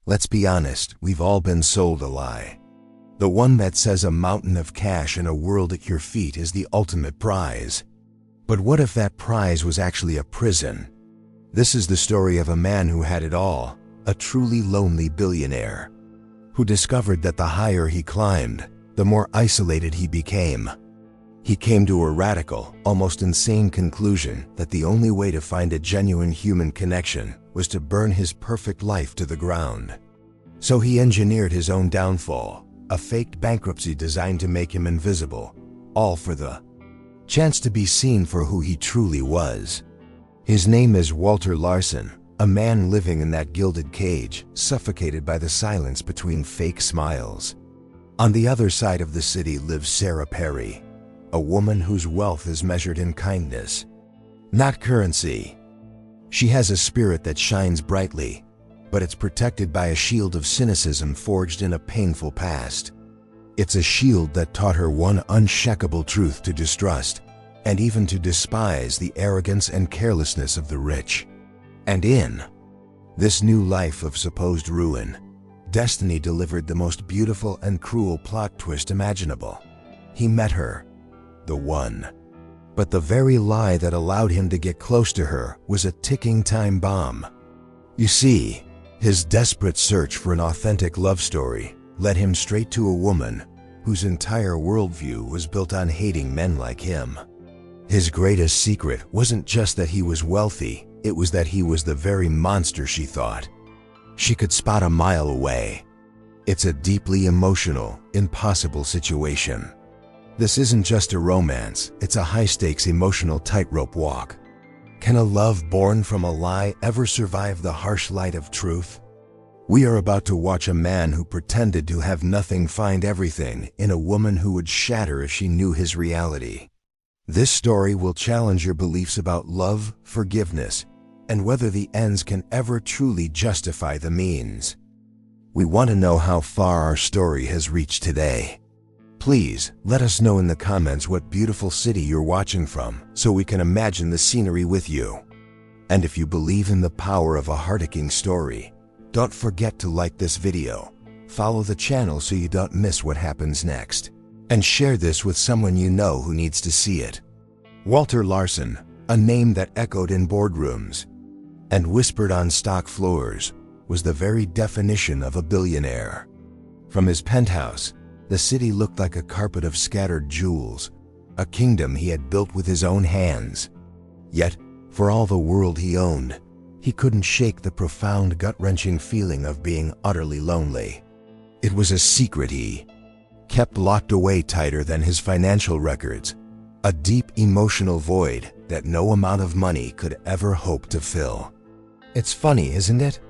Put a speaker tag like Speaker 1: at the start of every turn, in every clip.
Speaker 1: Let's be honest, we've all been sold a lie. The one that says a mountain of cash and a world at your feet is the ultimate prize. But what if that prize was actually a prison? This is the story of a man who had it all, a truly lonely billionaire, who discovered that the higher he climbed, the more isolated he became. He came to a radical, almost insane conclusion that the only way to find a genuine human connection was to burn his perfect life to the ground. So he engineered his own downfall, a faked bankruptcy designed to make him invisible, all for the chance to be seen for who he truly was. His name is Walter Larson, a man living in that gilded cage, suffocated by the silence between fake smiles. On the other side of the city lives Sarah Perry, a woman whose wealth is measured in kindness, not currency. She has a spirit that shines brightly, but it's protected by a shield of cynicism forged in a painful past. It's a shield that taught her one unshakable truth: to distrust, and even to despise, the arrogance and carelessness of the rich. And in this new life of supposed ruin, destiny delivered the most beautiful and cruel plot twist imaginable. He met her, the one. But the very lie that allowed him to get close to her was a ticking time bomb. You see, his desperate search for an authentic love story led him straight to a woman whose entire worldview was built on hating men like him. His greatest secret wasn't just that he was wealthy, it was that he was the very monster she thought she could spot a mile away. It's a deeply emotional, impossible situation. This isn't just a romance, it's a high-stakes emotional tightrope walk. Can a love born from a lie ever survive the harsh light of truth? We are about to watch a man who pretended to have nothing find everything in a woman who would shatter if she knew his reality. This story will challenge your beliefs about love, forgiveness, and whether the ends can ever truly justify the means. We want to know how far our story has reached today. Please let us know in the comments what beautiful city you're watching from so we can imagine the scenery with you. And if you believe in the power of a heartaching story, don't forget to like this video, follow the channel so you don't miss what happens next, and share this with someone you know who needs to see it. Walter Larson, a name that echoed in boardrooms and whispered on stock floors, was the very definition of a billionaire. From his penthouse, the city looked like a carpet of scattered jewels, a kingdom he had built with his own hands. Yet, for all the world he owned, he couldn't shake the profound, gut-wrenching feeling of being utterly lonely. It was a secret he kept locked away tighter than his financial records, a deep emotional void that no amount of money could ever hope to fill. It's funny, isn't it?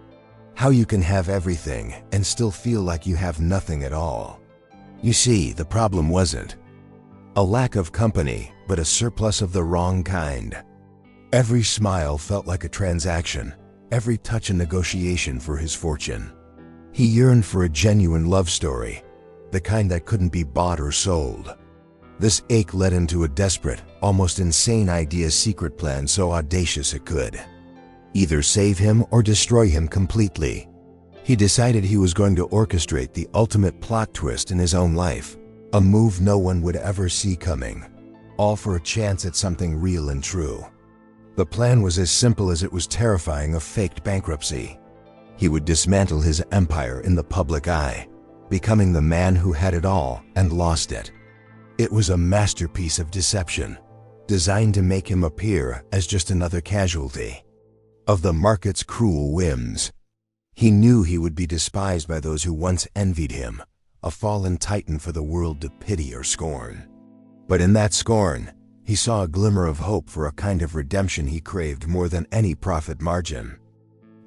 Speaker 1: How you can have everything and still feel like you have nothing at all. You see, the problem wasn't a lack of company, but a surplus of the wrong kind. Every smile felt like a transaction, every touch a negotiation for his fortune. He yearned for a genuine love story, the kind that couldn't be bought or sold. This ache led him to a desperate, almost insane idea, secret plan so audacious it could either save him or destroy him completely. He decided he was going to orchestrate the ultimate plot twist in his own life, a move no one would ever see coming, all for a chance at something real and true. The plan was as simple as it was terrifying: a faked bankruptcy. He would dismantle his empire in the public eye, becoming the man who had it all and lost it. It was a masterpiece of deception, designed to make him appear as just another casualty of the market's cruel whims. He knew he would be despised by those who once envied him, a fallen titan for the world to pity or scorn. But in that scorn, he saw a glimmer of hope for a kind of redemption he craved more than any profit margin.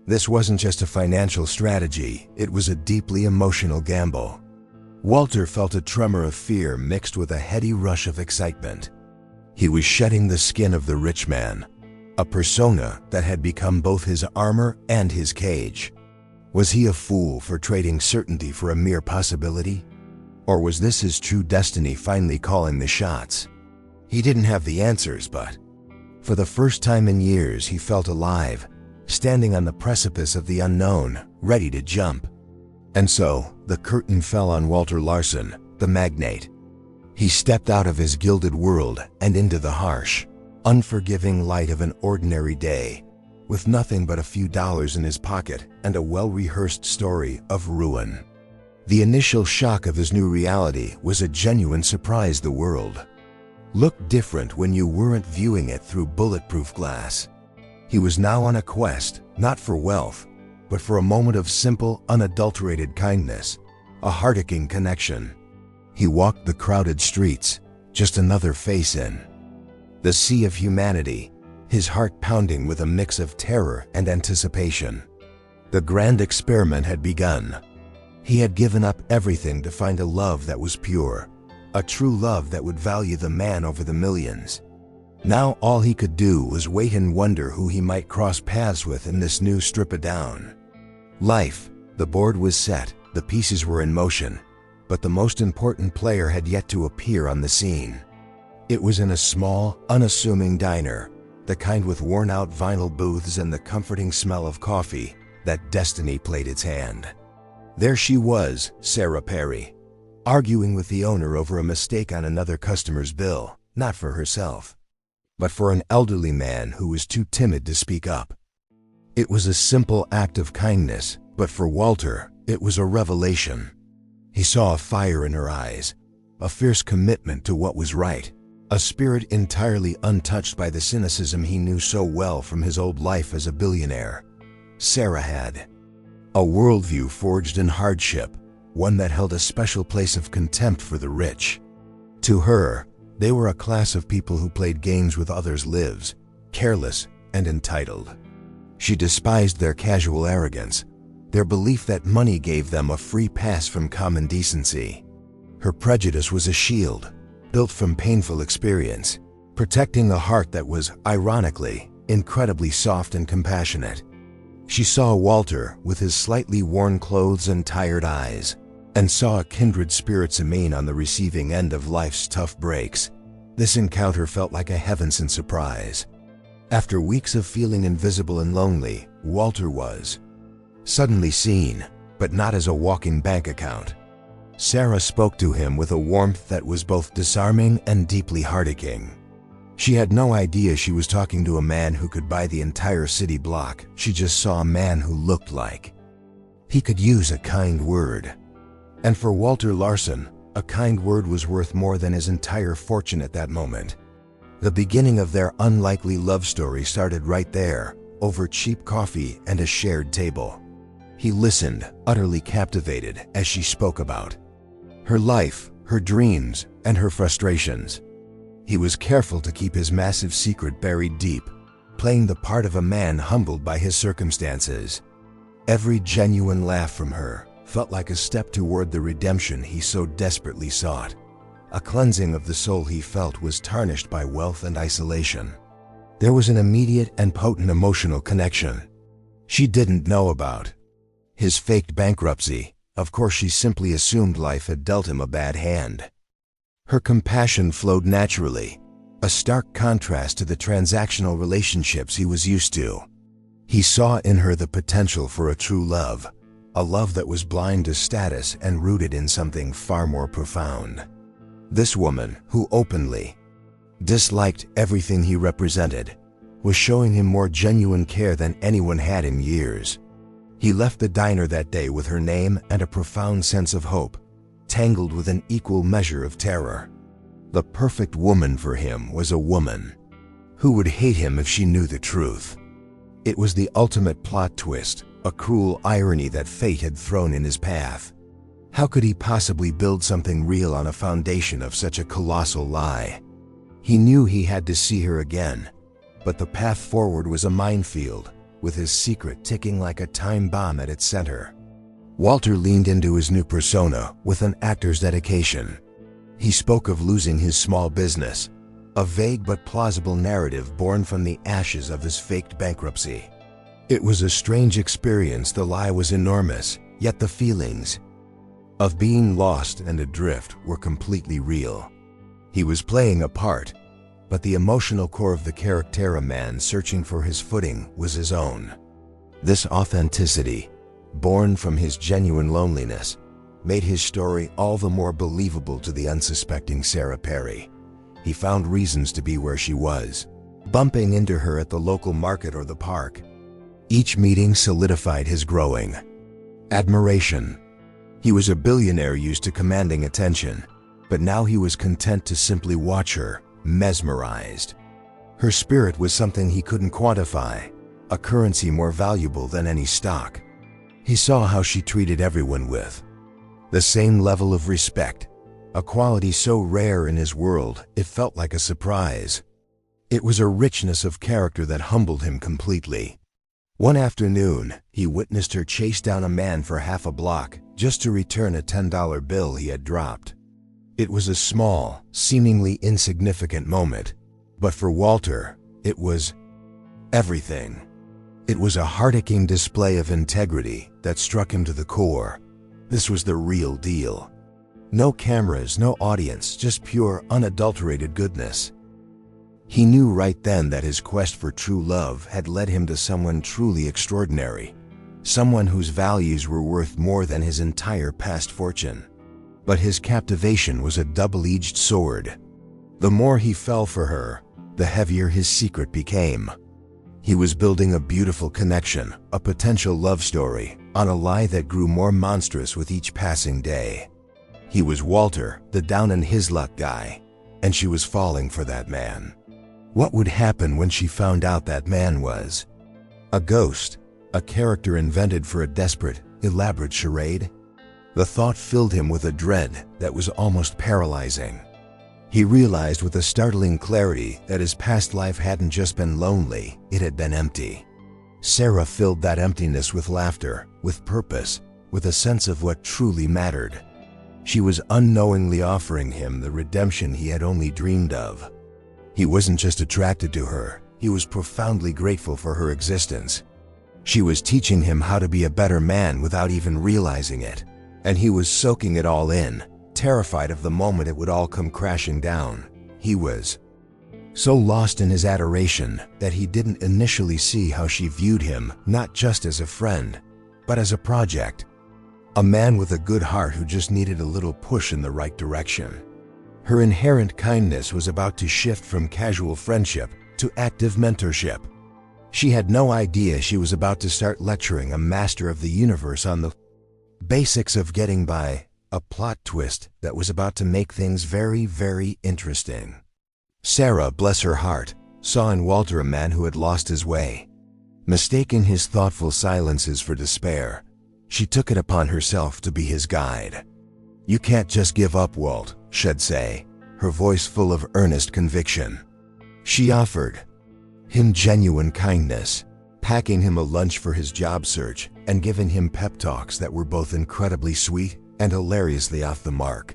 Speaker 1: This wasn't just a financial strategy, it was a deeply emotional gamble. Walter felt a tremor of fear mixed with a heady rush of excitement. He was shedding the skin of the rich man, a persona that had become both his armor and his cage. Was he a fool for trading certainty for a mere possibility? Or was this his true destiny finally calling the shots? He didn't have the answers, but for the first time in years he felt alive, standing on the precipice of the unknown, ready to jump. And so, the curtain fell on Walter Larson, the magnate. He stepped out of his gilded world and into the harsh, unforgiving light of an ordinary day, with nothing but a few dollars in his pocket and a well-rehearsed story of ruin. The initial shock of his new reality was a genuine surprise. The world looked different when you weren't viewing it through bulletproof glass. He was now on a quest, not for wealth, but for a moment of simple, unadulterated kindness, a heart-aching connection. He walked the crowded streets, just another face in the sea of humanity, his heart pounding with a mix of terror and anticipation. The grand experiment had begun. He had given up everything to find a love that was pure, a true love that would value the man over the millions. Now all he could do was wait and wonder who he might cross paths with in this new strip-a-down life. The board was set, the pieces were in motion, but the most important player had yet to appear on the scene. It was in a small, unassuming diner, the kind with worn-out vinyl booths and the comforting smell of coffee, that destiny played its hand. There she was, Sarah Perry, arguing with the owner over a mistake on another customer's bill, not for herself, but for an elderly man who was too timid to speak up. It was a simple act of kindness, but for Walter, it was a revelation. He saw a fire in her eyes, a fierce commitment to what was right, a spirit entirely untouched by the cynicism he knew so well from his old life as a billionaire. Sarah had a worldview forged in hardship, one that held a special place of contempt for the rich. To her, they were a class of people who played games with others' lives, careless and entitled. She despised their casual arrogance, their belief that money gave them a free pass from common decency. Her prejudice was a shield, built from painful experience, protecting a heart that was, ironically, incredibly soft and compassionate. She saw Walter with his slightly worn clothes and tired eyes, and saw a kindred spirit remain on the receiving end of life's tough breaks. This encounter felt like a heaven-sent surprise. After weeks of feeling invisible and lonely, Walter was suddenly seen, but not as a walking bank account. Sarah spoke to him with a warmth that was both disarming and deeply heart-aching. She had no idea she was talking to a man who could buy the entire city block. She just saw a man who looked like he could use a kind word. And for Walter Larson, a kind word was worth more than his entire fortune at that moment. The beginning of their unlikely love story started right there, over cheap coffee and a shared table. He listened, utterly captivated, as she spoke about her life, her dreams, and her frustrations. He was careful to keep his massive secret buried deep, playing the part of a man humbled by his circumstances. Every genuine laugh from her felt like a step toward the redemption he so desperately sought. A cleansing of the soul he felt was tarnished by wealth and isolation. There was an immediate and potent emotional connection she didn't know about. His faked bankruptcy, of course she simply assumed life had dealt him a bad hand. Her compassion flowed naturally, a stark contrast to the transactional relationships he was used to. He saw in her the potential for a true love, a love that was blind to status and rooted in something far more profound. This woman, who openly disliked everything he represented, was showing him more genuine care than anyone had in years. He left the diner that day with her name and a profound sense of hope, tangled with an equal measure of terror. The perfect woman for him was a woman who would hate him if she knew the truth. It was the ultimate plot twist, a cruel irony that fate had thrown in his path. How could he possibly build something real on a foundation of such a colossal lie? He knew he had to see her again, but the path forward was a minefield, with his secret ticking like a time bomb at its center. Walter leaned into his new persona with an actor's dedication. He spoke of losing his small business, a vague but plausible narrative born from the ashes of his faked bankruptcy. It was a strange experience. The lie was enormous, yet the feelings of being lost and adrift were completely real. He was playing a part, but the emotional core of the character, a man searching for his footing, was his own. This authenticity, born from his genuine loneliness, made his story all the more believable to the unsuspecting Sarah Perry. He found reasons to be where she was, bumping into her at the local market or the park. Each meeting solidified his growing admiration. He was a billionaire used to commanding attention, but now he was content to simply watch her, mesmerized. Her spirit was something he couldn't quantify, a currency more valuable than any stock. He saw how she treated everyone with the same level of respect, a quality so rare in his world it felt like a surprise. It was a richness of character that humbled him completely. One afternoon, he witnessed her chase down a man for half a block just to return a $10 bill he had dropped. It was a small, seemingly insignificant moment, but for Walter, it was everything. It was a heart-aching display of integrity that struck him to the core. This was the real deal. No cameras, no audience, just pure, unadulterated goodness. He knew right then that his quest for true love had led him to someone truly extraordinary, someone whose values were worth more than his entire past fortune. But his captivation was a double-edged sword. The more he fell for her, the heavier his secret became. He was building a beautiful connection, a potential love story, on a lie that grew more monstrous with each passing day. He was Walter, the down-in-his-luck guy, and she was falling for that man. What would happen when she found out that man was a ghost, a character invented for a desperate, elaborate charade? The thought filled him with a dread that was almost paralyzing. He realized with a startling clarity that his past life hadn't just been lonely, it had been empty. Sarah filled that emptiness with laughter, with purpose, with a sense of what truly mattered. She was unknowingly offering him the redemption he had only dreamed of. He wasn't just attracted to her, he was profoundly grateful for her existence. She was teaching him how to be a better man without even realizing it, and he was soaking it all in, terrified of the moment it would all come crashing down. He was so lost in his adoration that he didn't initially see how she viewed him not just as a friend, but as a project. A man with a good heart who just needed a little push in the right direction. Her inherent kindness was about to shift from casual friendship to active mentorship. She had no idea she was about to start lecturing a master of the universe on the basics of getting by, a plot twist that was about to make things very, very interesting. Sarah, bless her heart, saw in Walter a man who had lost his way. Mistaking his thoughtful silences for despair, she took it upon herself to be his guide. "You can't just give up, Walt," she'd say, her voice full of earnest conviction. She offered him genuine kindness, packing him a lunch for his job search and giving him pep talks that were both incredibly sweet and hilariously off the mark.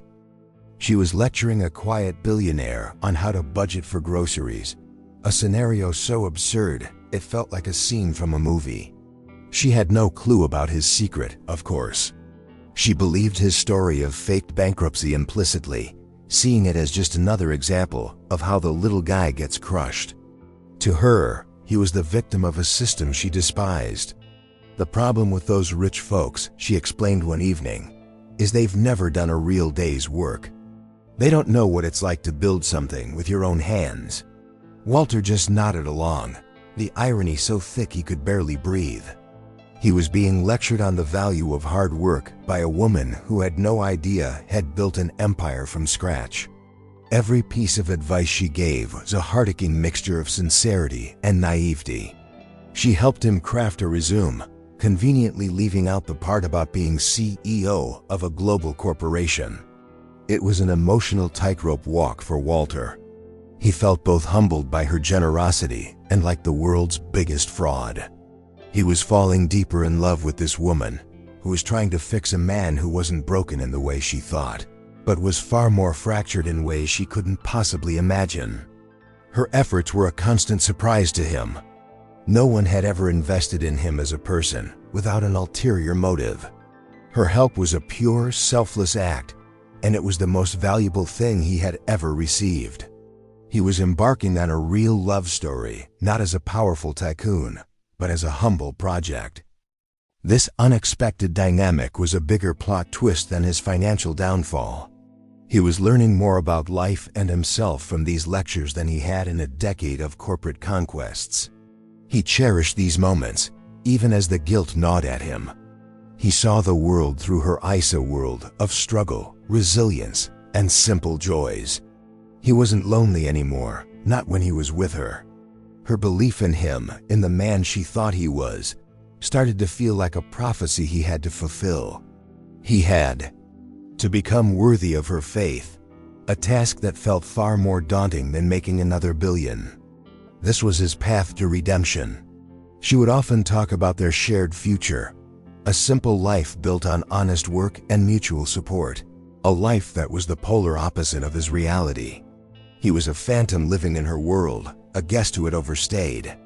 Speaker 1: She was lecturing a quiet billionaire on how to budget for groceries, a scenario so absurd it felt like a scene from a movie. She had no clue about his secret, of course. She believed his story of faked bankruptcy implicitly, seeing it as just another example of how the little guy gets crushed. To her, he was the victim of a system she despised. The problem with those rich folks, she explained one evening, is they've never done a real day's work. They don't know what it's like to build something with your own hands. Walter just nodded along, the irony so thick he could barely breathe. He was being lectured on the value of hard work by a woman who had no idea had built an empire from scratch. Every piece of advice she gave was a heart-aching mixture of sincerity and naivety. She helped him craft a resume, conveniently leaving out the part about being CEO of a global corporation. It was an emotional tightrope walk for Walter. He felt both humbled by her generosity and like the world's biggest fraud. He was falling deeper in love with this woman, who was trying to fix a man who wasn't broken in the way she thought, but was far more fractured in ways she couldn't possibly imagine. Her efforts were a constant surprise to him. No one had ever invested in him as a person without an ulterior motive. Her help was a pure, selfless act, and it was the most valuable thing he had ever received. He was embarking on a real love story, not as a powerful tycoon, but as a humble project. This unexpected dynamic was a bigger plot twist than his financial downfall. He was learning more about life and himself from these lectures than he had in a decade of corporate conquests. He cherished these moments, even as the guilt gnawed at him. He saw the world through her eyes, a world of struggle, resilience, and simple joys. He wasn't lonely anymore, not when he was with her. Her belief in him, in the man she thought he was, started to feel like a prophecy he had to fulfill. He had to become worthy of her faith, a task that felt far more daunting than making another billion. This was his path to redemption. She would often talk about their shared future, a simple life built on honest work and mutual support, a life that was the polar opposite of his reality. He was a phantom living in her world, a guest who had overstayed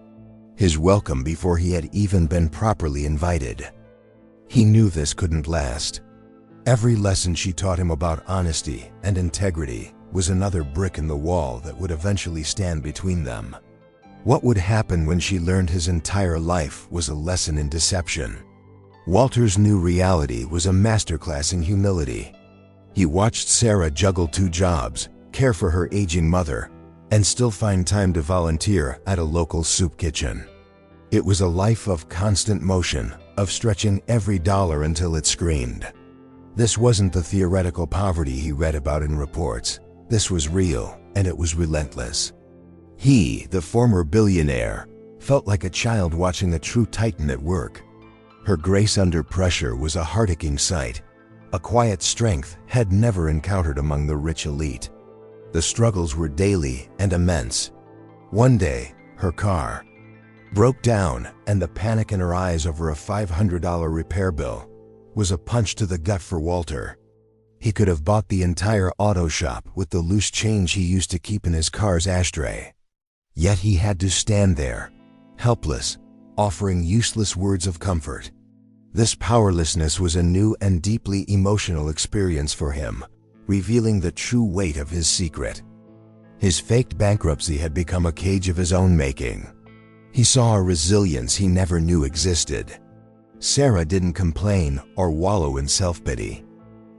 Speaker 1: his welcome before he had even been properly invited. He knew this couldn't last. Every lesson she taught him about honesty and integrity was another brick in the wall that would eventually stand between them. What would happen when she learned his entire life was a lesson in deception? Walter's new reality was a masterclass in humility. He watched Sarah juggle 2 jobs, care for her aging mother, and still find time to volunteer at a local soup kitchen. It was a life of constant motion, of stretching every dollar until it screamed. This wasn't the theoretical poverty he read about in reports. This was real, and it was relentless. He, the former billionaire, felt like a child watching a true titan at work. Her grace under pressure was a heart-aching sight, a quiet strength had never encountered among the rich elite. The struggles were daily and immense. One day, her car broke down, and the panic in her eyes over a $500 repair bill was a punch to the gut for Walter. He could have bought the entire auto shop with the loose change he used to keep in his car's ashtray. Yet he had to stand there, helpless, offering useless words of comfort. This powerlessness was a new and deeply emotional experience for him, revealing the true weight of his secret. His faked bankruptcy had become a cage of his own making. He saw a resilience he never knew existed. Sarah didn't complain or wallow in self-pity.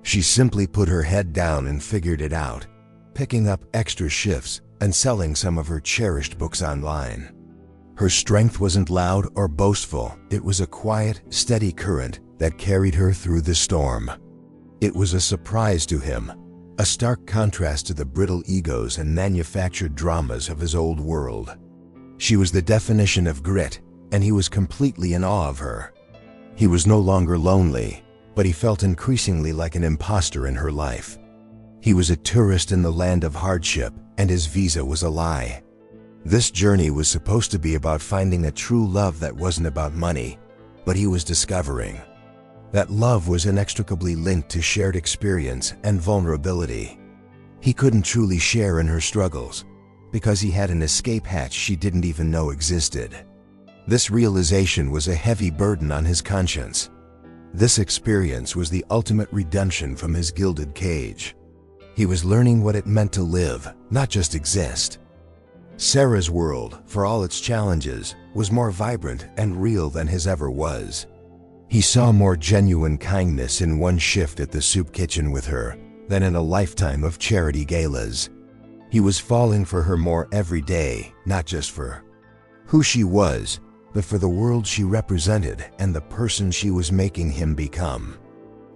Speaker 1: She simply put her head down and figured it out, picking up extra shifts and selling some of her cherished books online. Her strength wasn't loud or boastful. It was a quiet, steady current that carried her through the storm. It was a surprise to him, a stark contrast to the brittle egos and manufactured dramas of his old world. She was the definition of grit, and he was completely in awe of her. He was no longer lonely, but he felt increasingly like an imposter in her life. He was a tourist in the land of hardship, and his visa was a lie. This journey was supposed to be about finding a true love that wasn't about money, but he was discovering that love was inextricably linked to shared experience and vulnerability. He couldn't truly share in her struggles because he had an escape hatch she didn't even know existed. This realization was a heavy burden on his conscience. This experience was the ultimate redemption from his gilded cage. He was learning what it meant to live, not just exist. Sarah's world, for all its challenges, was more vibrant and real than his ever was. He saw more genuine kindness in one shift at the soup kitchen with her than in a lifetime of charity galas. He was falling for her more every day, not just for who she was, but for the world she represented and the person she was making him become.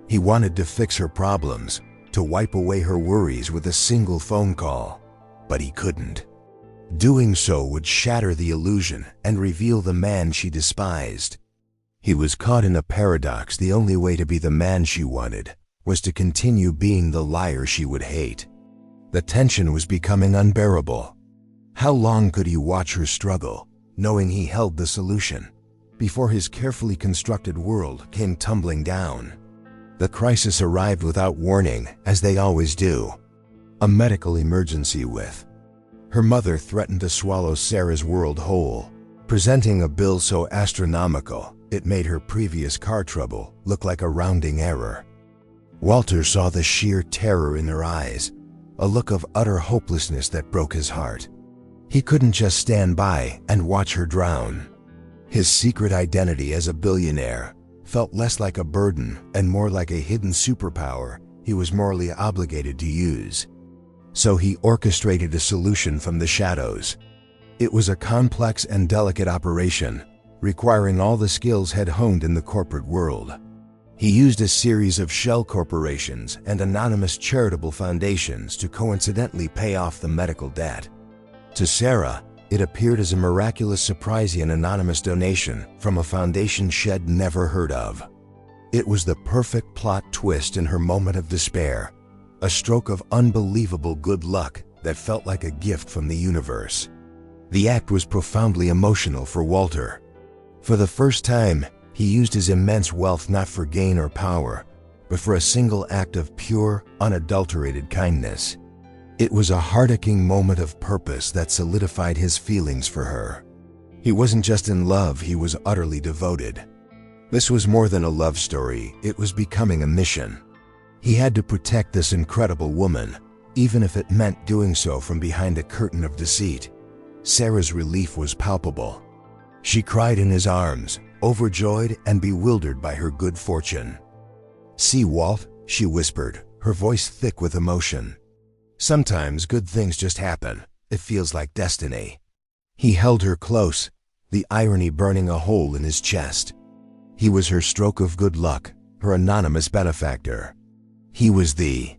Speaker 1: He wanted to fix her problems, to wipe away her worries with a single phone call, but he couldn't. Doing so would shatter the illusion and reveal the man she despised. He was caught in a paradox. The only way to be the man she wanted was to continue being the liar she would hate. The tension was becoming unbearable. How long could he watch her struggle, knowing he held the solution, before his carefully constructed world came tumbling down? The crisis arrived without warning, as they always do. A medical emergency with her mother threatened to swallow Sarah's world whole, presenting a bill so astronomical it made her previous car trouble look like a rounding error. Walter saw the sheer terror in her eyes, a look of utter hopelessness that broke his heart. He couldn't just stand by and watch her drown. His secret identity as a billionaire, felt less like a burden and more like a hidden superpower he was morally obligated to use. So he orchestrated a solution from the shadows. It was a complex and delicate operation, requiring all the skills he'd honed in the corporate world. He used a series of shell corporations and anonymous charitable foundations to coincidentally pay off the medical debt. To Sarah, it appeared as a miraculous surprising anonymous donation from a foundation she'd never heard of. It was the perfect plot twist in her moment of despair, a stroke of unbelievable good luck that felt like a gift from the universe. The act was profoundly emotional for Walter. For the first time, he used his immense wealth not for gain or power, but for a single act of pure, unadulterated kindness. It was a heart-aching moment of purpose that solidified his feelings for her. He wasn't just in love, he was utterly devoted. This was more than a love story, it was becoming a mission. He had to protect this incredible woman, even if it meant doing so from behind a curtain of deceit. Sarah's relief was palpable. She cried in his arms, overjoyed and bewildered by her good fortune. "See, Walt," she whispered, her voice thick with emotion. "Sometimes good things just happen. It feels like destiny." He held her close, the irony burning a hole in his chest. He was her stroke of good luck, her anonymous benefactor. He was the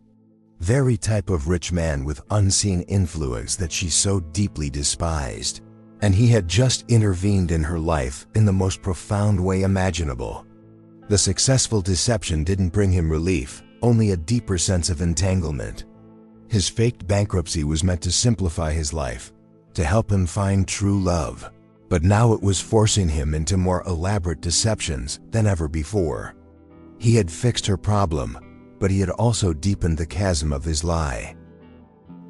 Speaker 1: very type of rich man with unseen influence that she so deeply despised. And he had just intervened in her life in the most profound way imaginable. The successful deception didn't bring him relief, only a deeper sense of entanglement. His faked bankruptcy was meant to simplify his life, to help him find true love. But now it was forcing him into more elaborate deceptions than ever before. He had fixed her problem, but he had also deepened the chasm of his lie.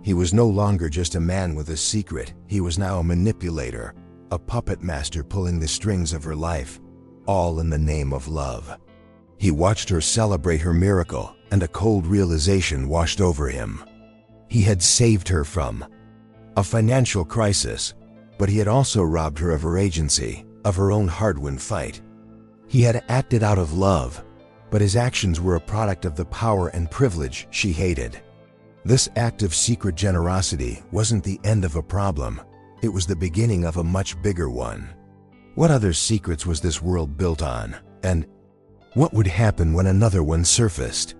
Speaker 1: He was no longer just a man with a secret, he was now a manipulator, a puppet master pulling the strings of her life, all in the name of love. He watched her celebrate her miracle, and a cold realization washed over him. He had saved her from a financial crisis, but he had also robbed her of her agency, of her own hard-won fight. He had acted out of love, but his actions were a product of the power and privilege she hated. This act of secret generosity wasn't the end of a problem, it was the beginning of a much bigger one. What other secrets was this world built on, and what would happen when another one surfaced?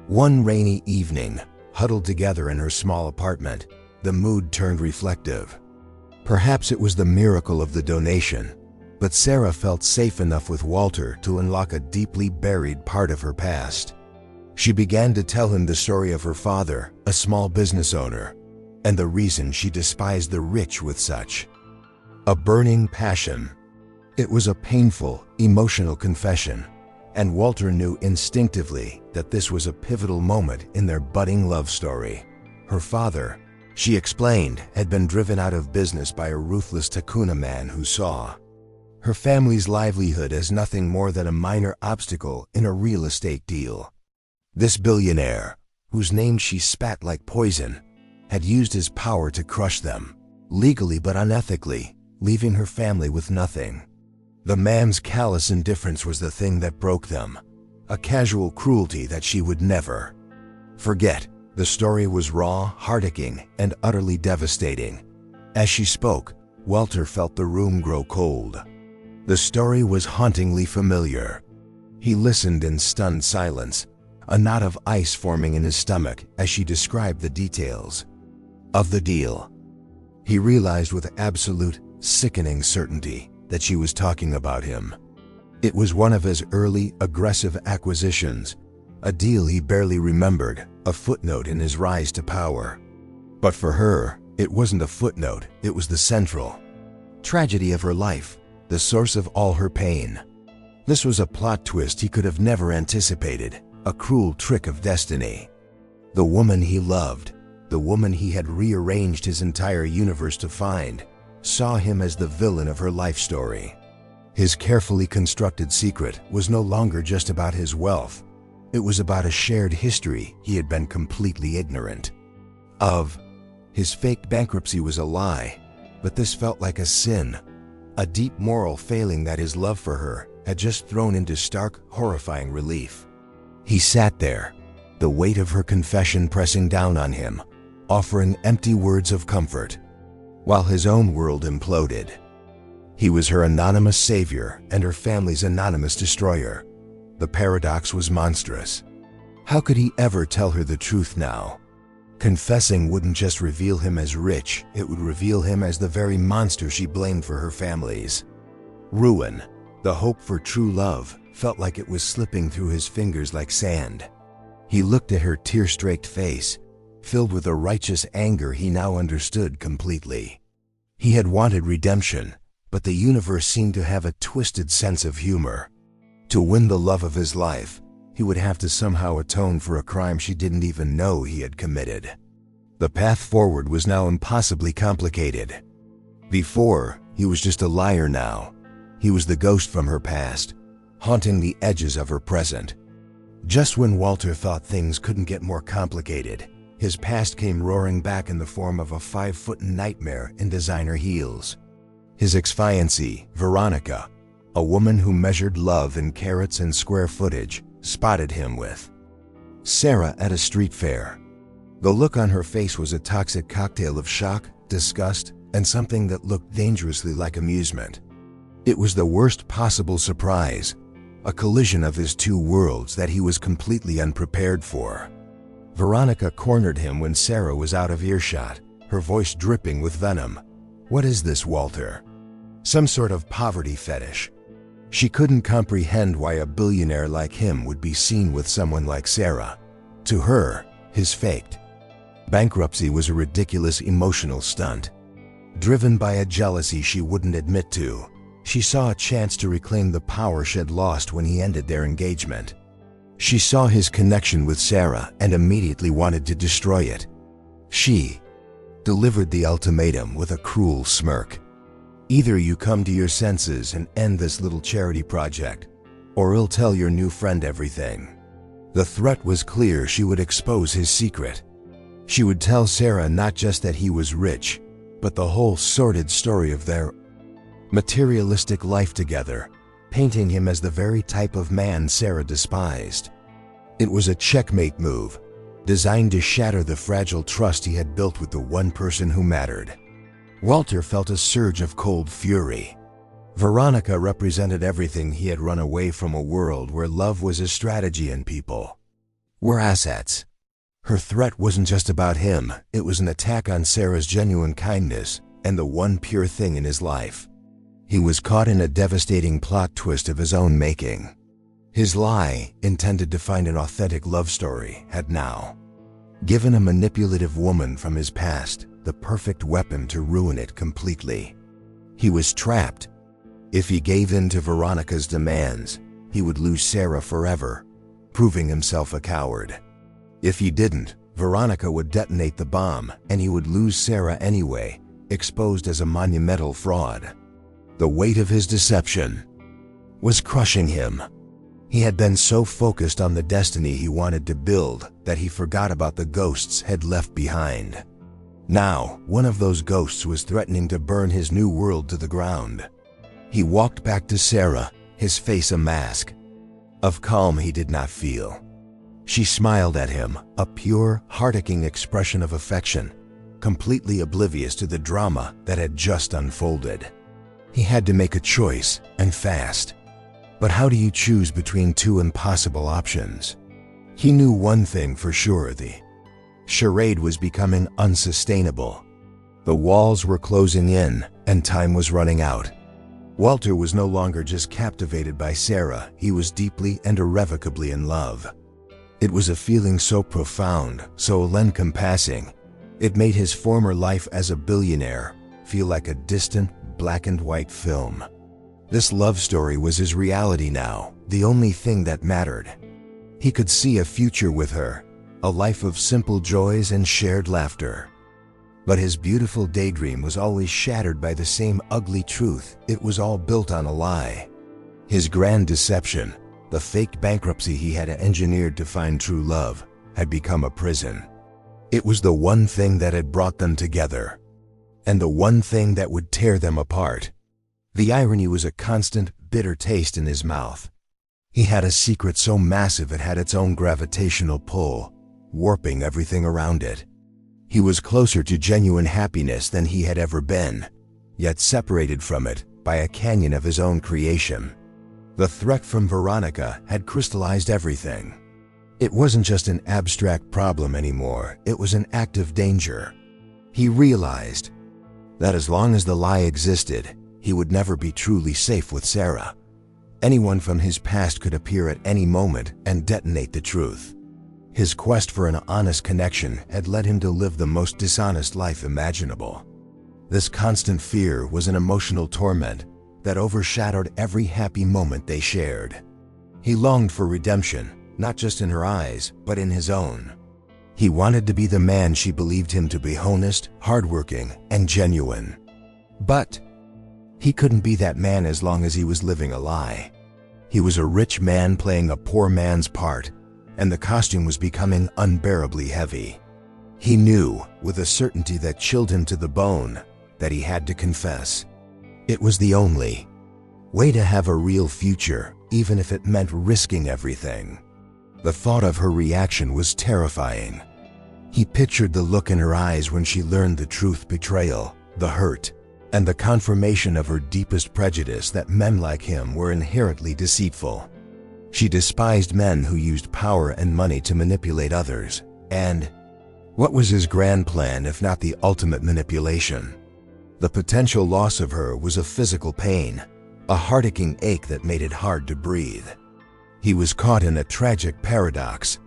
Speaker 1: One rainy evening, huddled together in her small apartment, the mood turned reflective. Perhaps it was the miracle of the donation, but Sarah felt safe enough with Walter to unlock a deeply buried part of her past. She began to tell him the story of her father, a small business owner, and the reason she despised the rich with such a burning passion. It was a painful, emotional confession, and Walter knew instinctively that this was a pivotal moment in their budding love story. Her father, she explained, had been driven out of business by a ruthless Takuna man who saw her family's livelihood as nothing more than a minor obstacle in a real estate deal. This billionaire, whose name she spat like poison, had used his power to crush them, legally but unethically, leaving her family with nothing. The man's callous indifference was the thing that broke them, a casual cruelty that she would never forget. The story was raw, heart-aching, and utterly devastating. As she spoke, Walter felt the room grow cold. The story was hauntingly familiar. He listened in stunned silence, a knot of ice forming in his stomach as she described the details of the deal. He realized with absolute, sickening certainty that she was talking about him. It was one of his early, aggressive acquisitions, a deal he barely remembered, a footnote in his rise to power. But for her, it wasn't a footnote, it was the central tragedy of her life, the source of all her pain. This was a plot twist he could have never anticipated, a cruel trick of destiny. The woman he loved, the woman he had rearranged his entire universe to find, saw him as the villain of her life story. His carefully constructed secret was no longer just about his wealth. It was about a shared history he had been completely ignorant of. His faked bankruptcy was a lie, but this felt like a sin, a deep moral failing that his love for her had just thrown into stark, horrifying relief. He sat there, the weight of her confession pressing down on him, offering empty words of comfort, while his own world imploded. He was her anonymous savior and her family's anonymous destroyer. The paradox was monstrous. How could he ever tell her the truth now? Confessing wouldn't just reveal him as rich, it would reveal him as the very monster she blamed for her family's ruin. The hope for true love felt like it was slipping through his fingers like sand. He looked at her tear-streaked face, filled with a righteous anger he now understood completely. He had wanted redemption, but the universe seemed to have a twisted sense of humor. To win the love of his life, he would have to somehow atone for a crime she didn't even know he had committed. The path forward was now impossibly complicated. Before, he was just a liar. Now, he was the ghost from her past, haunting the edges of her present. Just when Walter thought things couldn't get more complicated, his past came roaring back in the form of a 5-foot nightmare in designer heels. His ex-fiancée, Veronica, a woman who measured love in carats and square footage, spotted him with Sarah at a street fair. The look on her face was a toxic cocktail of shock, disgust, and something that looked dangerously like amusement. It was the worst possible surprise, a collision of his two worlds that he was completely unprepared for. Veronica cornered him when Sarah was out of earshot, her voice dripping with venom. "What is this, Walter? Some sort of poverty fetish?" She couldn't comprehend why a billionaire like him would be seen with someone like Sarah. To her, his faked bankruptcy was a ridiculous emotional stunt. Driven by a jealousy she wouldn't admit to, she saw a chance to reclaim the power she'd lost when he ended their engagement. She saw his connection with Sarah and immediately wanted to destroy it. She delivered the ultimatum with a cruel smirk. "Either you come to your senses and end this little charity project, or I'll tell your new friend everything." The threat was clear. She would expose his secret. She would tell Sarah not just that he was rich, but the whole sordid story of their materialistic life together, painting him as the very type of man Sarah despised. It was a checkmate move, designed to shatter the fragile trust he had built with the one person who mattered. Walter felt a surge of cold fury. Veronica represented everything he had run away from, a world where love was a strategy and people were assets. Her threat wasn't just about him, it was an attack on Sarah's genuine kindness and the one pure thing in his life. He was caught in a devastating plot twist of his own making. His lie, intended to find an authentic love story, had now given a manipulative woman from his past the perfect weapon to ruin it completely. He was trapped. If he gave in to Veronica's demands, he would lose Sarah forever, proving himself a coward. If he didn't, Veronica would detonate the bomb and he would lose Sarah anyway, exposed as a monumental fraud. The weight of his deception was crushing him. He had been so focused on the destiny he wanted to build that he forgot about the ghosts he'd left behind. Now, one of those ghosts was threatening to burn his new world to the ground. He walked back to Sarah, his face a mask of calm he did not feel. She smiled at him, a pure, heart-aching expression of affection, completely oblivious to the drama that had just unfolded. He had to make a choice, and fast. But how do you choose between two impossible options? He knew one thing for sure: the charade was becoming unsustainable. The walls were closing in, and time was running out. Walter was no longer just captivated by Sarah, he was deeply and irrevocably in love. It was a feeling so profound, so all-encompassing, it made his former life as a billionaire feel like a distant, black and white film. This love story was his reality now, the only thing that mattered. He could see a future with her, a life of simple joys and shared laughter. But his beautiful daydream was always shattered by the same ugly truth: it was all built on a lie. His grand deception, the fake bankruptcy he had engineered to find true love, had become a prison. It was the one thing that had brought them together, and the one thing that would tear them apart. The irony was a constant, bitter taste in his mouth. He had a secret so massive it had its own gravitational pull, warping everything around it. He was closer to genuine happiness than he had ever been, yet separated from it by a canyon of his own creation. The threat from Veronica had crystallized everything. It wasn't just an abstract problem anymore, it was an active danger. He realized that as long as the lie existed, he would never be truly safe with Sarah. Anyone from his past could appear at any moment and detonate the truth. His quest for an honest connection had led him to live the most dishonest life imaginable. This constant fear was an emotional torment that overshadowed every happy moment they shared. He longed for redemption, not just in her eyes, but in his own. He wanted to be the man she believed him to be: honest, hardworking, and genuine. But he couldn't be that man as long as he was living a lie. He was a rich man playing a poor man's part, and the costume was becoming unbearably heavy. He knew, with a certainty that chilled him to the bone, that he had to confess. It was the only way to have a real future, even if it meant risking everything. The thought of her reaction was terrifying. He pictured the look in her eyes when she learned the truth: betrayal, the hurt, and the confirmation of her deepest prejudice that men like him were inherently deceitful. She despised men who used power and money to manipulate others. And what was his grand plan if not the ultimate manipulation? The potential loss of her was a physical pain, a heart-aching ache that made it hard to breathe. He was caught in a tragic paradox.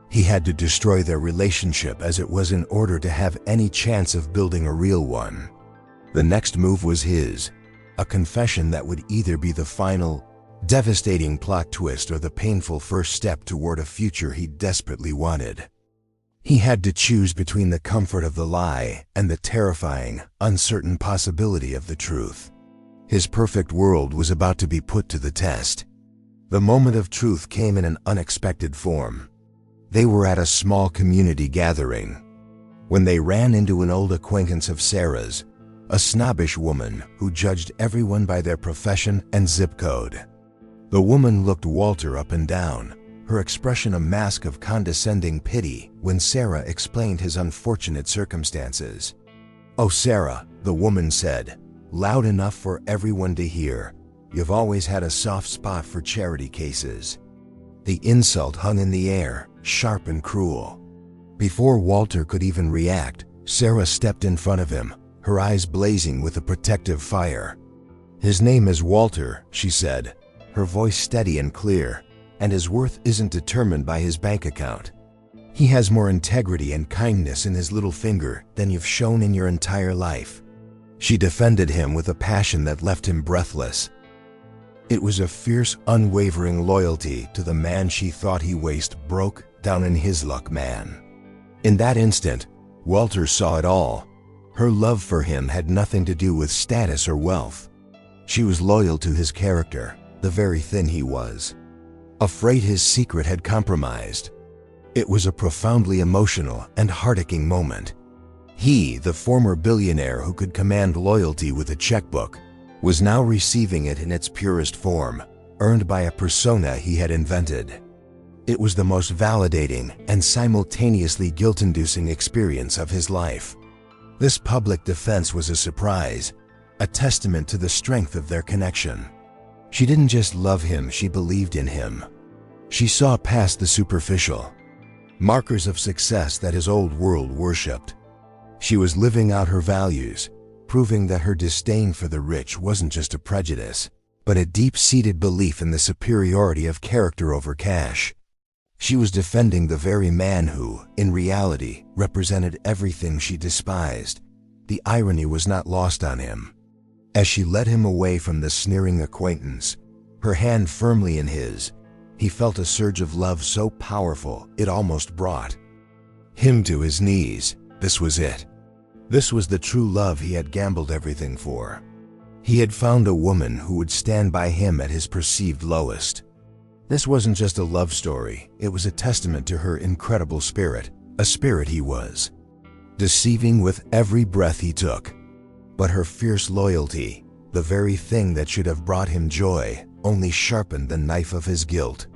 Speaker 1: He had to destroy their relationship as it was in order to have any chance of building a real one. The next move was his, a confession that would either be the final, devastating plot twist or the painful first step toward a future he desperately wanted. He had to choose between the comfort of the lie and the terrifying, uncertain possibility of the truth. His perfect world was about to be put to the test. The moment of truth came in an unexpected form. They were at a small community gathering when they ran into an old acquaintance of Sarah's, a snobbish woman who judged everyone by their profession and zip code. The woman looked Walter up and down, her expression a mask of condescending pity when Sarah explained his unfortunate circumstances. "Oh, Sarah," the woman said, loud enough for everyone to hear, "you've always had a soft spot for charity cases." The insult hung in the air, sharp and cruel. Before Walter could even react, Sarah stepped in front of him, her eyes blazing with a protective fire. "His name is Walter," she said, her voice steady and clear, "and his worth isn't determined by his bank account. He has more integrity and kindness in his little finger than you've shown in your entire life." She defended him with a passion that left him breathless. It was a fierce, unwavering loyalty to the man she thought he wasted broke down in his luck man. In that instant, Walter saw it all. Her love for him had nothing to do with status or wealth. She was loyal to his character, the very thing he was. Afraid his secret had compromised. It was a profoundly emotional and heart-aching moment. He, the former billionaire who could command loyalty with a checkbook, was now receiving it in its purest form, earned by a persona he had invented. It was the most validating and simultaneously guilt-inducing experience of his life. This public defense was a surprise, a testament to the strength of their connection. She didn't just love him, she believed in him. She saw past the superficial markers of success that his old world worshipped. She was living out her values, proving that her disdain for the rich wasn't just a prejudice, but a deep-seated belief in the superiority of character over cash. She was defending the very man who, in reality, represented everything she despised. The irony was not lost on him. As she led him away from the sneering acquaintance, her hand firmly in his, he felt a surge of love so powerful it almost brought him to his knees. This was it. This was the true love he had gambled everything for. He had found a woman who would stand by him at his perceived lowest. This wasn't just a love story, it was a testament to her incredible spirit, a spirit he was deceiving with every breath he took. But her fierce loyalty, the very thing that should have brought him joy, only sharpened the knife of his guilt.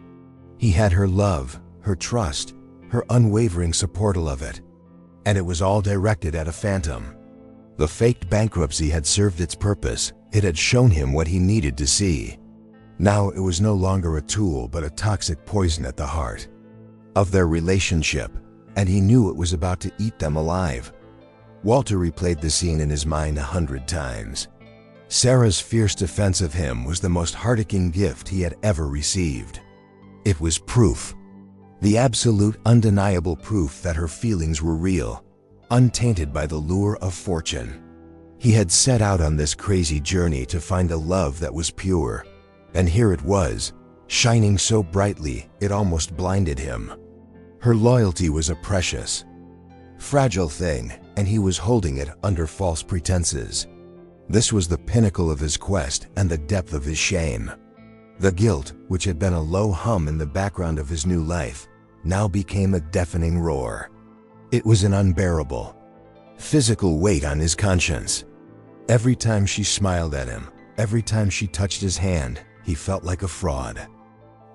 Speaker 1: He had her love, her trust, her unwavering support of it. And it was all directed at a phantom. The faked bankruptcy had served its purpose. It had shown him what he needed to see. Now it was no longer a tool but a toxic poison at the heart of their relationship, and he knew it was about to eat them alive. Walter replayed the scene in his mind 100 times. Sarah's fierce defense of him was the most heart-aching gift he had ever received. It was proof. The absolute, undeniable proof that her feelings were real, untainted by the lure of fortune. He had set out on this crazy journey to find a love that was pure, and here it was, shining so brightly it almost blinded him. Her loyalty was a precious, fragile thing, and he was holding it under false pretenses. This was the pinnacle of his quest and the depth of his shame. The guilt, which had been a low hum in the background of his new life, now became a deafening roar. It was an unbearable, physical weight on his conscience. Every time she smiled at him, every time she touched his hand, he felt like a fraud.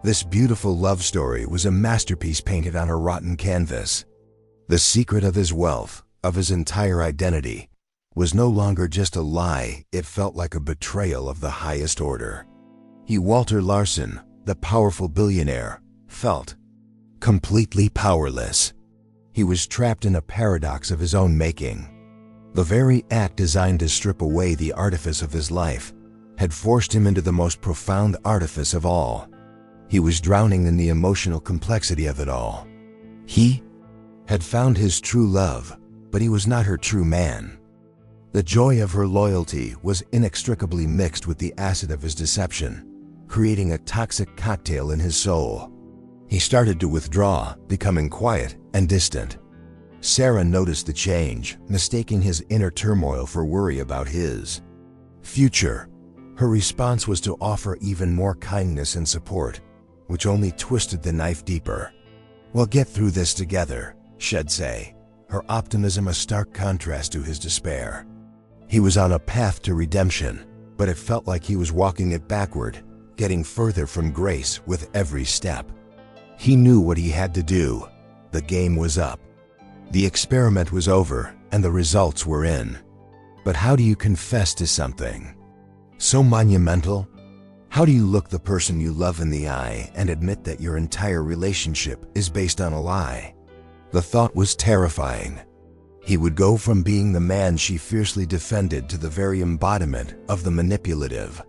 Speaker 1: This beautiful love story was a masterpiece painted on a rotten canvas. The secret of his wealth, of his entire identity, was no longer just a lie. It felt like a betrayal of the highest order. He, Walter Larson, the powerful billionaire, felt completely powerless. He was trapped in a paradox of his own making. The very act designed to strip away the artifice of his life had forced him into the most profound artifice of all. He was drowning in the emotional complexity of it all. He had found his true love, but he was not her true man. The joy of her loyalty was inextricably mixed with the acid of his deception, creating a toxic cocktail in his soul. He started to withdraw, becoming quiet and distant. Sarah noticed the change, mistaking his inner turmoil for worry about his future. Her response was to offer even more kindness and support, which only twisted the knife deeper. "We'll get through this together," she'd say, her optimism a stark contrast to his despair. He was on a path to redemption, but it felt like he was walking it backward, getting further from grace with every step. He knew what he had to do. The game was up. The experiment was over, and the results were in. But how do you confess to something so monumental? How do you look the person you love in the eye and admit that your entire relationship is based on a lie? The thought was terrifying. He would go from being the man she fiercely defended to the very embodiment of the manipulative,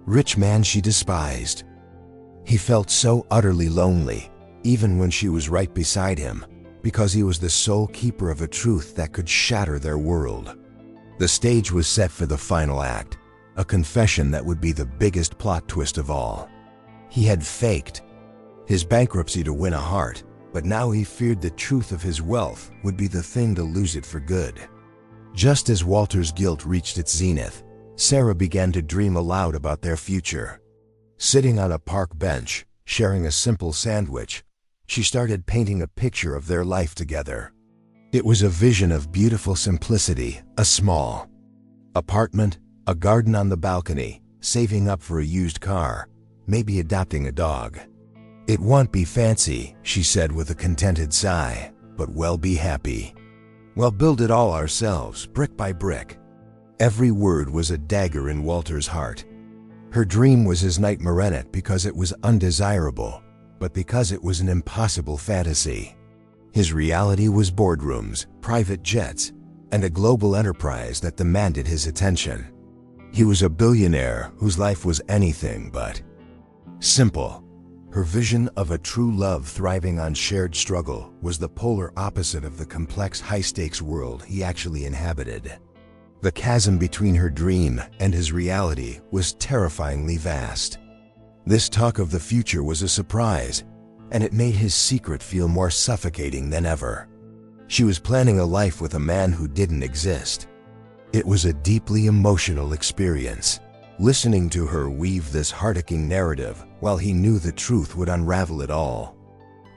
Speaker 1: rich man she despised. He felt so utterly lonely, even when she was right beside him, because he was the sole keeper of a truth that could shatter their world. The stage was set for the final act, a confession that would be the biggest plot twist of all. He had faked his bankruptcy to win a heart, but now he feared the truth of his wealth would be the thing to lose it for good. Just as Walter's guilt reached its zenith, Sarah began to dream aloud about their future. Sitting on a park bench, sharing a simple sandwich, she started painting a picture of their life together. It was a vision of beautiful simplicity, a small apartment, a garden on the balcony, saving up for a used car, maybe adopting a dog. "It won't be fancy," she said with a contented sigh, "but we'll be happy. We'll build it all ourselves, brick by brick." Every word was a dagger in Walter's heart. Her dream was his nightmare because it was undesirable, but because it was an impossible fantasy. His reality was boardrooms, private jets, and a global enterprise that demanded his attention. He was a billionaire whose life was anything but simple. Her vision of a true love thriving on shared struggle was the polar opposite of the complex high-stakes world he actually inhabited. The chasm between her dream and his reality was terrifyingly vast. This talk of the future was a surprise, and it made his secret feel more suffocating than ever. She was planning a life with a man who didn't exist. It was a deeply emotional experience, listening to her weave this heart-aching narrative while he knew the truth would unravel it all.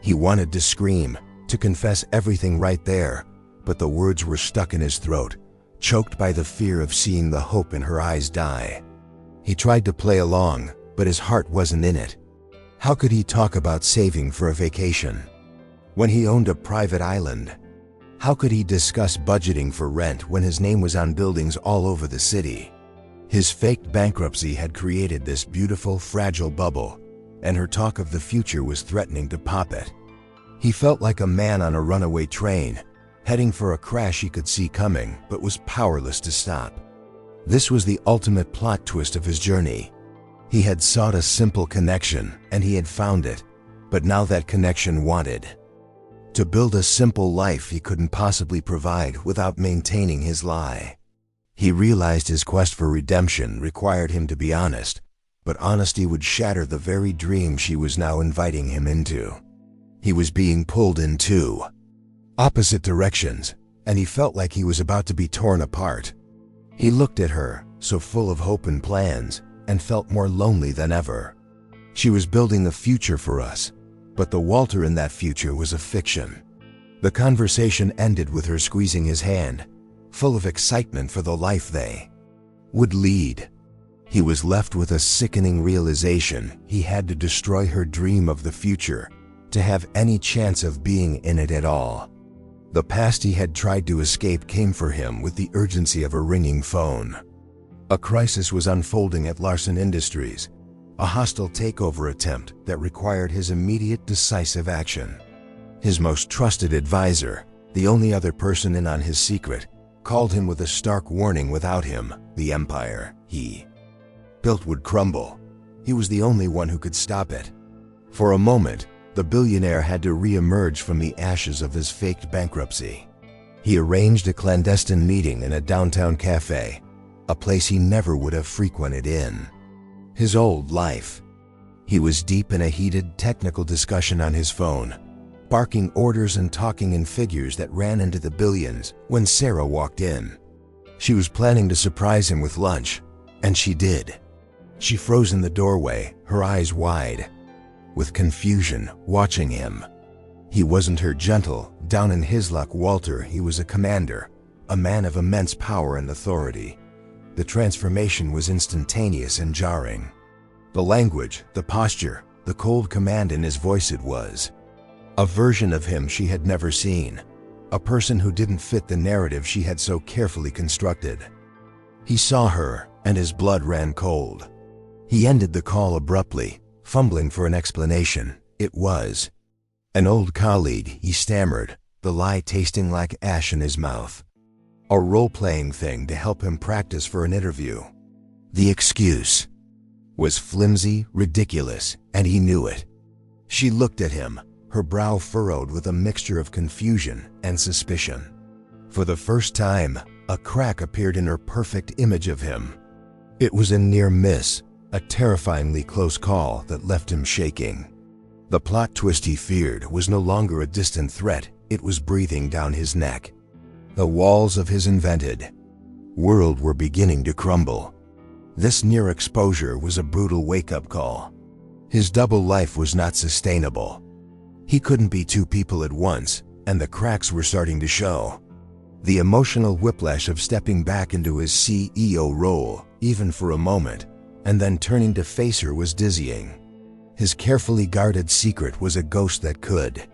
Speaker 1: He wanted to scream, to confess everything right there, but the words were stuck in his throat, choked by the fear of seeing the hope in her eyes die. He tried to play along, but his heart wasn't in it. How could he talk about saving for a vacation when he owned a private island? How could he discuss budgeting for rent when his name was on buildings all over the city? His faked bankruptcy had created this beautiful, fragile bubble, and her talk of the future was threatening to pop it. He felt like a man on a runaway train, heading for a crash he could see coming but was powerless to stop. This was the ultimate plot twist of his journey. He had sought a simple connection, and he had found it, but now that connection wanted to build a simple life he couldn't possibly provide without maintaining his lie. He realized his quest for redemption required him to be honest, but honesty would shatter the very dream she was now inviting him into. He was being pulled in two opposite directions, and he felt like he was about to be torn apart. He looked at her, so full of hope and plans, and felt more lonely than ever. She was building a future for us, but the Walter in that future was a fiction. The conversation ended with her squeezing his hand, full of excitement for the life they would lead. He was left with a sickening realization he had to destroy her dream of the future to have any chance of being in it at all. The past he had tried to escape came for him with the urgency of a ringing phone. A crisis was unfolding at Larson Industries, a hostile takeover attempt that required his immediate, decisive action. His most trusted advisor, the only other person in on his secret, called him with a stark warning: without him, the empire he built would crumble. He was the only one who could stop it. For a moment, the billionaire had to re-emerge from the ashes of his faked bankruptcy. He arranged a clandestine meeting in a downtown cafe, a place he never would have frequented in his old life. He was deep in a heated technical discussion on his phone, barking orders and talking in figures that ran into the billions, when Sarah walked in. She was planning to surprise him with lunch, and she did. She froze in the doorway, her eyes wide with confusion, watching him. He wasn't her gentle, down in his luck Walter. He was a commander, a man of immense power and authority. The transformation was instantaneous and jarring. The language, the posture, the cold command in his voice, it was a version of him she had never seen, a person who didn't fit the narrative she had so carefully constructed. He saw her, and his blood ran cold. He ended the call abruptly, fumbling for an explanation. It was an old colleague, he stammered, the lie tasting like ash in his mouth. A role-playing thing to help him practice for an interview. The excuse was flimsy, ridiculous, and he knew it. She looked at him, her brow furrowed with a mixture of confusion and suspicion. For the first time, a crack appeared in her perfect image of him. It was a near miss, a terrifyingly close call that left him shaking. The plot twist he feared was no longer a distant threat, it was breathing down his neck. The walls of his invented world were beginning to crumble. This near exposure was a brutal wake-up call. His double life was not sustainable. He couldn't be two people at once, and the cracks were starting to show. The emotional whiplash of stepping back into his CEO role, even for a moment, and then turning to face her was dizzying. His carefully guarded secret was a ghost that could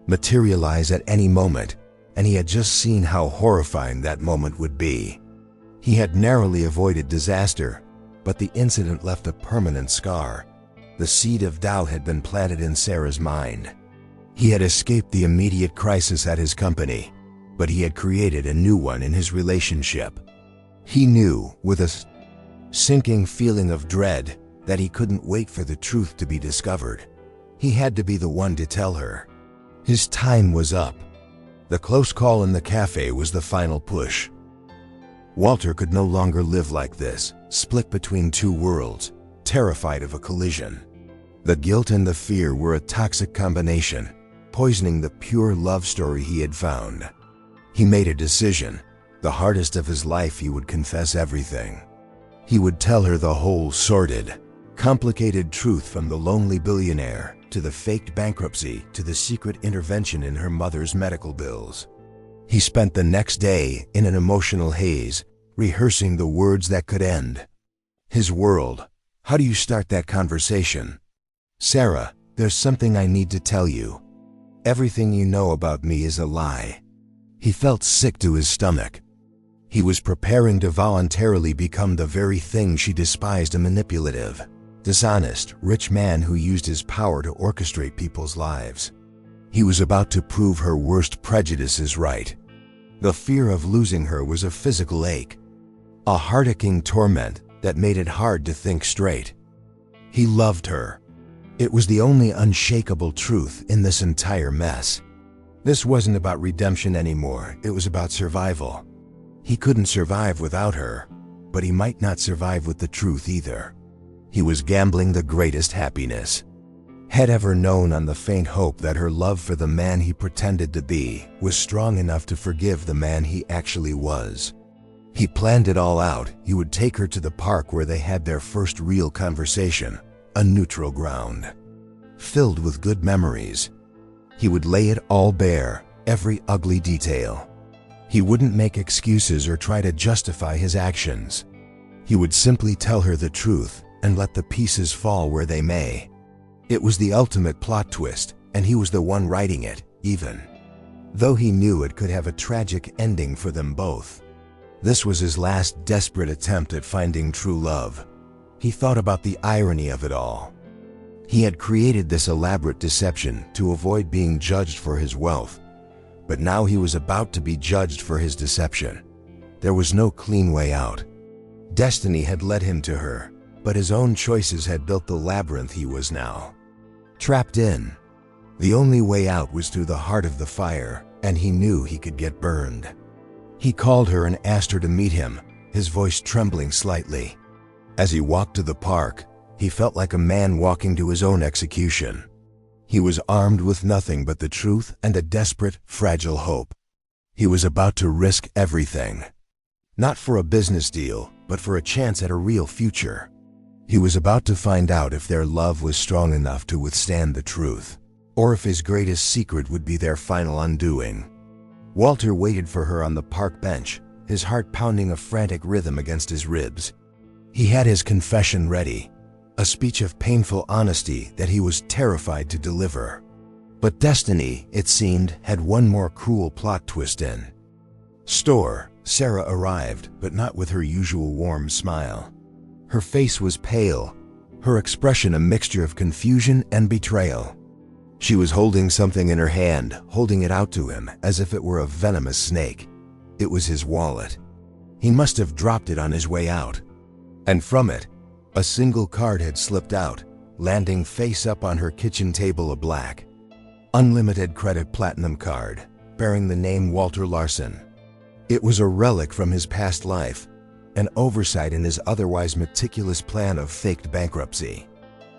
Speaker 1: materialize at any moment, and he had just seen how horrifying that moment would be. He had narrowly avoided disaster, but the incident left a permanent scar. The seed of doubt had been planted in Sarah's mind. He had escaped the immediate crisis at his company, but he had created a new one in his relationship. He knew, with a sinking feeling of dread, that he couldn't wait for the truth to be discovered. He had to be the one to tell her. His time was up. The close call in the cafe was the final push. Walter could no longer live like this, split between two worlds, terrified of a collision. The guilt and the fear were a toxic combination, poisoning the pure love story he had found. He made a decision. The hardest of his life, he would confess everything. He would tell her the whole sordid, complicated truth, from the lonely billionaire to the faked bankruptcy to the secret intervention in her mother's medical bills. He spent the next day in an emotional haze, rehearsing the words that could end his world, How do you start that conversation? Sarah, there's something I need to tell you. Everything you know about me is a lie. He felt sick to his stomach. He was preparing to voluntarily become the very thing she despised: a manipulative, dishonest, rich man who used his power to orchestrate people's lives. He was about to prove her worst prejudices right. The fear of losing her was a physical ache, a heart-aching torment that made it hard to think straight. He loved her. It was the only unshakable truth in this entire mess. This wasn't about redemption anymore, it was about survival. He couldn't survive without her, but he might not survive with the truth either. He was gambling the greatest happiness had ever known on the faint hope that her love for the man he pretended to be was strong enough to forgive the man he actually was. He planned it all out. He would take her to the park where they had their first real conversation, a neutral ground, filled with good memories. He would lay it all bare, every ugly detail. He wouldn't make excuses or try to justify his actions. He would simply tell her the truth and let the pieces fall where they may. It was the ultimate plot twist, and he was the one writing it, even though he knew it could have a tragic ending for them both. This was his last desperate attempt at finding true love. He thought about the irony of it all. He had created this elaborate deception to avoid being judged for his wealth, but now he was about to be judged for his deception. There was no clean way out. Destiny had led him to her, but his own choices had built the labyrinth he was now trapped in. The only way out was through the heart of the fire, and he knew he could get burned. He called her and asked her to meet him, his voice trembling slightly. As he walked to the park, he felt like a man walking to his own execution. He was armed with nothing but the truth and a desperate, fragile hope. He was about to risk everything. Not for a business deal, but for a chance at a real future. He was about to find out if their love was strong enough to withstand the truth, or if his greatest secret would be their final undoing. Walter waited for her on the park bench, his heart pounding a frantic rhythm against his ribs. He had his confession ready, a speech of painful honesty that he was terrified to deliver. But destiny, it seemed, had one more cruel plot twist in store. Sarah arrived, but not with her usual warm smile. Her face was pale, her expression a mixture of confusion and betrayal. She was holding something in her hand, holding it out to him as if it were a venomous snake. It was his wallet. He must have dropped it on his way out. And from it, a single card had slipped out, landing face up on her kitchen table, a black, unlimited credit platinum card, bearing the name Walter Larson. It was a relic from his past life, an oversight in his otherwise meticulous plan of faked bankruptcy.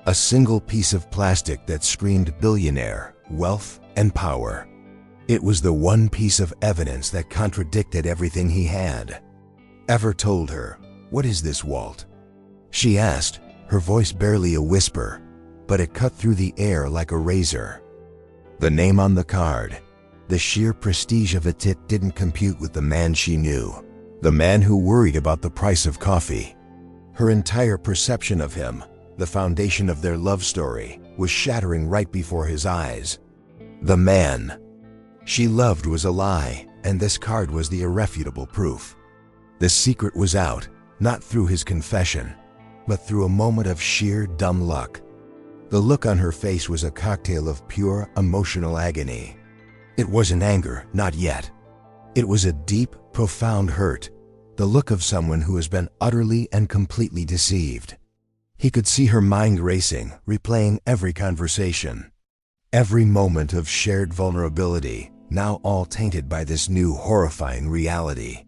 Speaker 1: A single piece of plastic that screamed billionaire, wealth, and power. It was the one piece of evidence that contradicted everything he had ever told her. "What is this, Walt?" she asked, her voice barely a whisper, but it cut through the air like a razor. The name on the card, the sheer prestige of it didn't compute with the man she knew, the man who worried about the price of coffee. Her entire perception of him, the foundation of their love story, was shattering right before his eyes. The man she loved was a lie, and this card was the irrefutable proof. The secret was out, not through his confession, but through a moment of sheer dumb luck. The look on her face was a cocktail of pure emotional agony. It wasn't anger, not yet. It was a deep, profound hurt, the look of someone who has been utterly and completely deceived. He could see her mind racing, replaying every conversation, every moment of shared vulnerability, now all tainted by this new horrifying reality.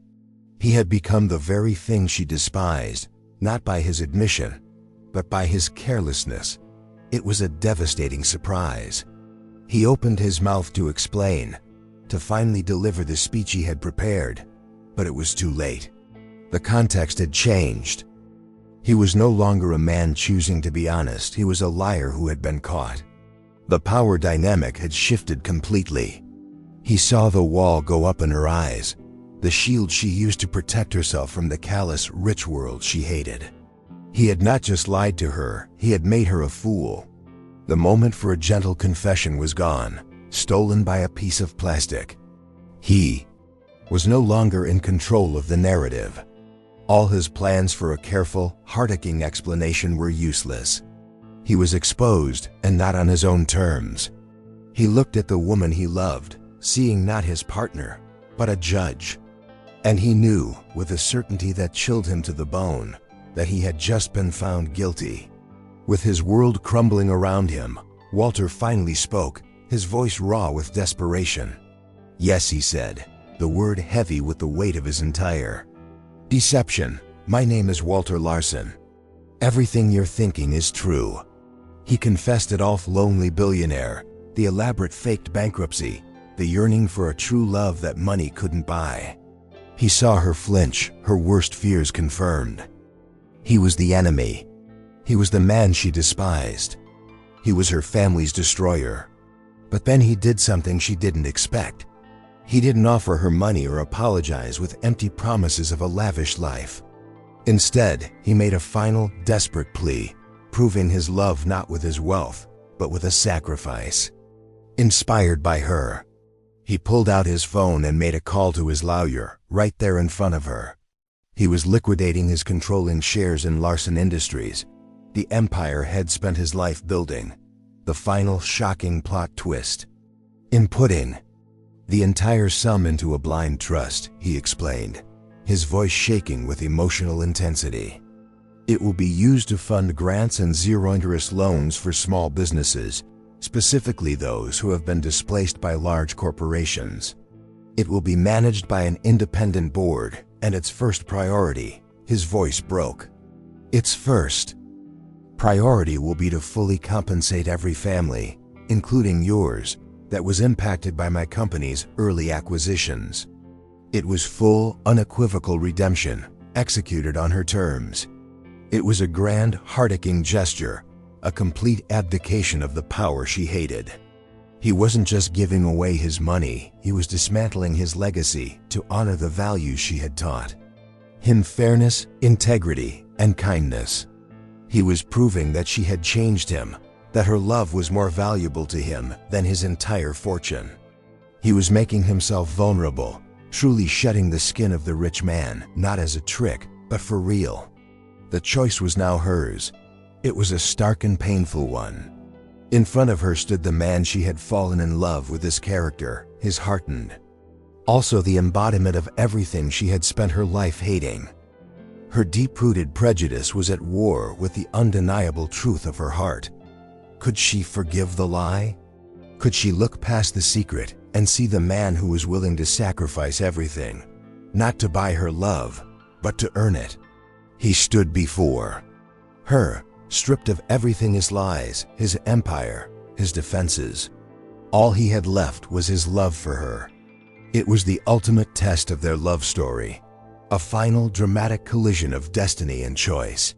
Speaker 1: He had become the very thing she despised, not by his admission, but by his carelessness. It was a devastating surprise. He opened his mouth to explain, to finally deliver the speech he had prepared, but it was too late. The context had changed. He was no longer a man choosing to be honest, he was a liar who had been caught. The power dynamic had shifted completely. He saw the wall go up in her eyes, the shield she used to protect herself from the callous, rich world she hated. He had not just lied to her, he had made her a fool. The moment for a gentle confession was gone, stolen by a piece of plastic. He was no longer in control of the narrative. All his plans for a careful, heart-aching explanation were useless. He was exposed, and not on his own terms. He looked at the woman he loved, seeing not his partner, but a judge. And he knew, with a certainty that chilled him to the bone, that he had just been found guilty. With his world crumbling around him, Walter finally spoke, his voice raw with desperation. "Yes," he said, the word heavy with the weight of his entire deception. "My name is Walter Larson. Everything you're thinking is true." He confessed it all: lonely billionaire, the elaborate faked bankruptcy, the yearning for a true love that money couldn't buy. He saw her flinch, her worst fears confirmed. He was the enemy. He was the man she despised. He was her family's destroyer. But then he did something she didn't expect. He didn't offer her money or apologize with empty promises of a lavish life. Instead, he made a final, desperate plea, proving his love not with his wealth, but with a sacrifice. Inspired by her, he pulled out his phone and made a call to his lawyer, right there in front of her. He was liquidating his controlling shares in Larson Industries, the empire had spent his life building. The final shocking plot twist: in putting the entire sum into a blind trust, he explained, his voice shaking with emotional intensity. It will be used to fund grants and zero-interest loans for small businesses, specifically those who have been displaced by large corporations. It will be managed by an independent board, and its first priority, his voice broke, its first priority will be to fully compensate every family, including yours, that was impacted by my company's early acquisitions. It was full, unequivocal redemption, executed on her terms. It was a grand, heart-aching gesture, a complete abdication of the power she hated. He wasn't just giving away his money, he was dismantling his legacy to honor the values she had taught him: fairness, integrity, and kindness. He was proving that she had changed him, that her love was more valuable to him than his entire fortune. He was making himself vulnerable, truly shedding the skin of the rich man, not as a trick, but for real. The choice was now hers. It was a stark and painful one. In front of her stood the man she had fallen in love with, his character, his hardened, also the embodiment of everything she had spent her life hating. Her deep-rooted prejudice was at war with the undeniable truth of her heart. Could she forgive the lie? Could she look past the secret and see the man who was willing to sacrifice everything, not to buy her love, but to earn it? He stood before her, stripped of everything: his lies, his empire, his defenses. All he had left was his love for her. It was the ultimate test of their love story, a final dramatic collision of destiny and choice.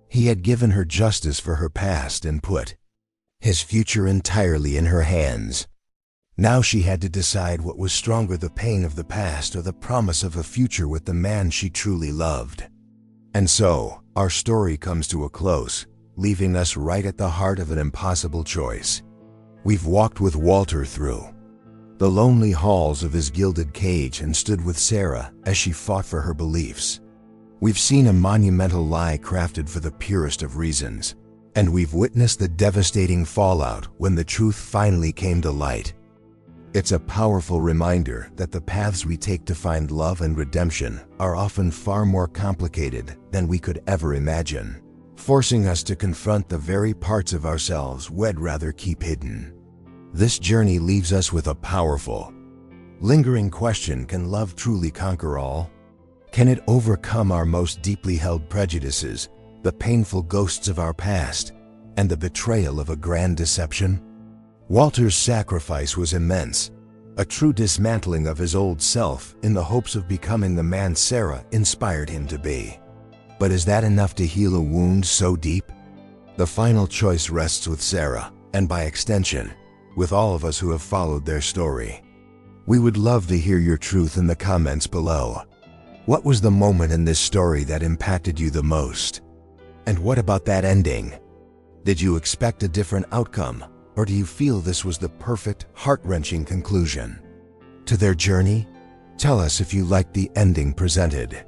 Speaker 1: He had given her justice for her past and put his future entirely in her hands. Now she had to decide what was stronger: the pain of the past or the promise of a future with the man she truly loved. And so, our story comes to a close, leaving us right at the heart of an impossible choice. We've walked with Walter through the lonely halls of his gilded cage and stood with Sarah as she fought for her beliefs. We've seen a monumental lie crafted for the purest of reasons, and we've witnessed the devastating fallout when the truth finally came to light. It's a powerful reminder that the paths we take to find love and redemption are often far more complicated than we could ever imagine, forcing us to confront the very parts of ourselves we'd rather keep hidden. This journey leaves us with a powerful, lingering question: can love truly conquer all? Can it overcome our most deeply held prejudices, the painful ghosts of our past, and the betrayal of a grand deception? Walter's sacrifice was immense, a true dismantling of his old self in the hopes of becoming the man Sarah inspired him to be. But is that enough to heal a wound so deep? The final choice rests with Sarah, and by extension, with all of us who have followed their story. We would love to hear your truth in the comments below. What was the moment in this story that impacted you the most? And what about that ending? Did you expect a different outcome, or do you feel this was the perfect, heart-wrenching conclusion to their journey? Tell us if you liked the ending presented.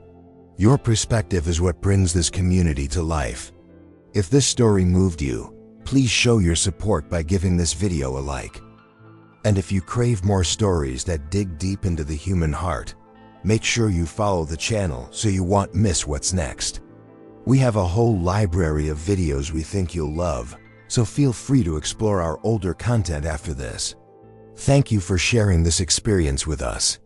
Speaker 1: Your perspective is what brings this community to life. If this story moved you, please show your support by giving this video a like. And if you crave more stories that dig deep into the human heart, make sure you follow the channel so you won't miss what's next. We have a whole library of videos we think you'll love, so feel free to explore our older content after this. Thank you for sharing this experience with us.